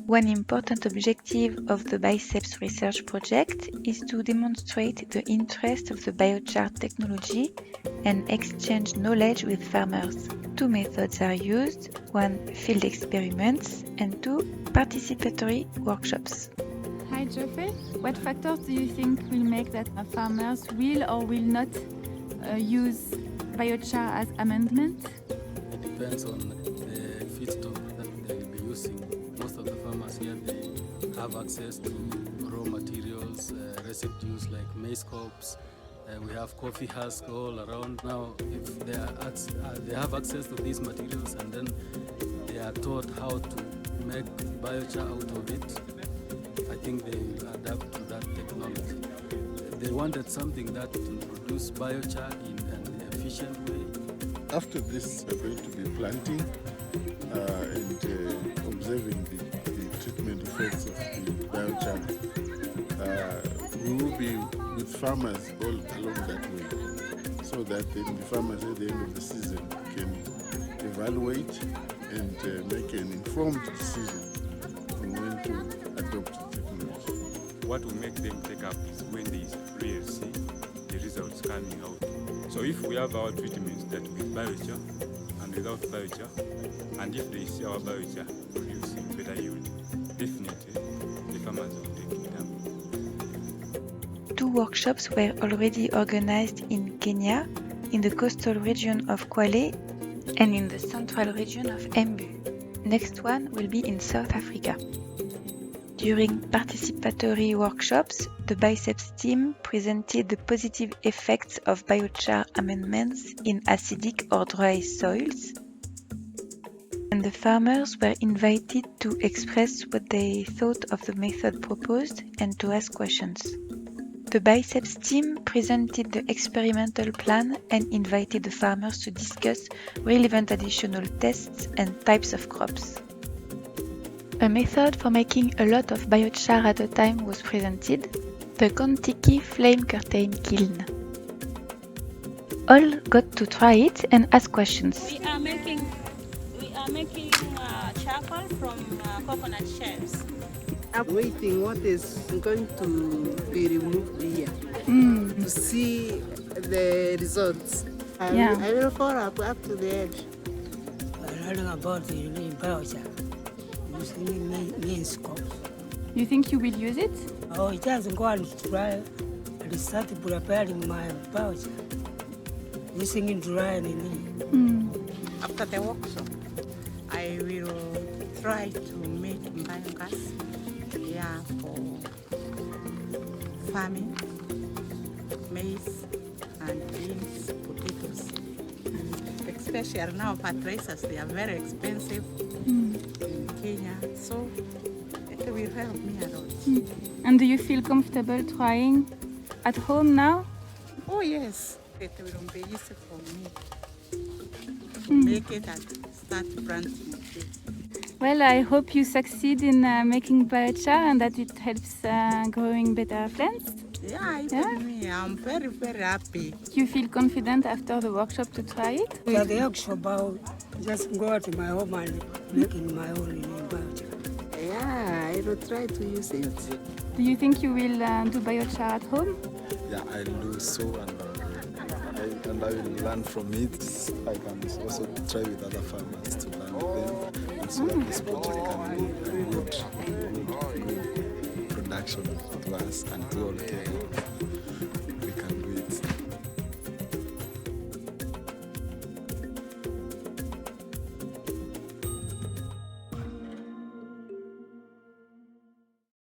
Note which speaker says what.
Speaker 1: One important objective of the BICEPS research project is to demonstrate the interest of the biochar technology and exchange knowledge with farmers. Two methods are used, one field experiments and two participatory workshops.
Speaker 2: Hi Geoffrey, what factors do you think will make that farmers will or will not use biochar as amendment?
Speaker 3: It depends on the feedstock that they will be using. Most of the farmers here, they have access to raw materials, residues like maize cobs. We have coffee husks all around. Now, if they have access to these materials and then they are taught how to make biochar out of it, I think they will adapt to that technology. They wanted something that will produce biochar in an efficient way.
Speaker 4: After this, we're going to be planting and observing the treatment effects of the biochar. We will be with farmers all along that way, so that then the farmers at the end of the season can evaluate and make an informed decision on when to adopt the technology.
Speaker 5: What will make them take up is when they really see the results coming out. So if we have our treatments that with biochar and without biochar, and if they see our biochar producing better yield, definitely the farmers will take it up.
Speaker 1: Two workshops were already organized in Kenya, in the coastal region of Kwale, and in the central region of Embu. Next one will be in South Africa. During participatory workshops, the BICEPS team presented the positive effects of biochar amendments in acidic or dry soils, and the farmers were invited to express what they thought of the method proposed and to ask questions. The BICEPS team presented the experimental plan and invited the farmers to discuss relevant additional tests and types of crops. A method for making a lot of biochar at a time was presented, the Kontiki flame curtain kiln. All got to try it and ask questions.
Speaker 6: We are making charcoal from coconut shells.
Speaker 7: I'm waiting what is going to be removed here to see the results. I will follow up to the edge.
Speaker 8: Learning about the biochar using maize cobs.
Speaker 2: You think you will use it?
Speaker 8: Oh, it hasn't gone to try. I started preparing my biochar using it dry and
Speaker 7: After the workshop, I will try to make biogas for farming, maize and beans, potatoes. Especially now fertilizers, they are very expensive in Kenya, so it will help me a lot.
Speaker 2: And do you feel comfortable trying at home now?
Speaker 7: Oh yes, it will be easy for me to make it and start planting it.
Speaker 2: Well, I hope you succeed in making biochar and that it helps growing better plants.
Speaker 7: Yeah, me. I'm very, very happy.
Speaker 2: Do you feel confident after the workshop to try it?
Speaker 8: yeah, the workshop, I'll just go to my home and making my own biochar.
Speaker 7: Yeah, I will try to use it.
Speaker 2: Do you think you will do biochar at home?
Speaker 9: Yeah, I'll do so, and I will learn from it. I can also try with other farmers to learn with them, and so that this project can be a good production to us and to all Kenyans.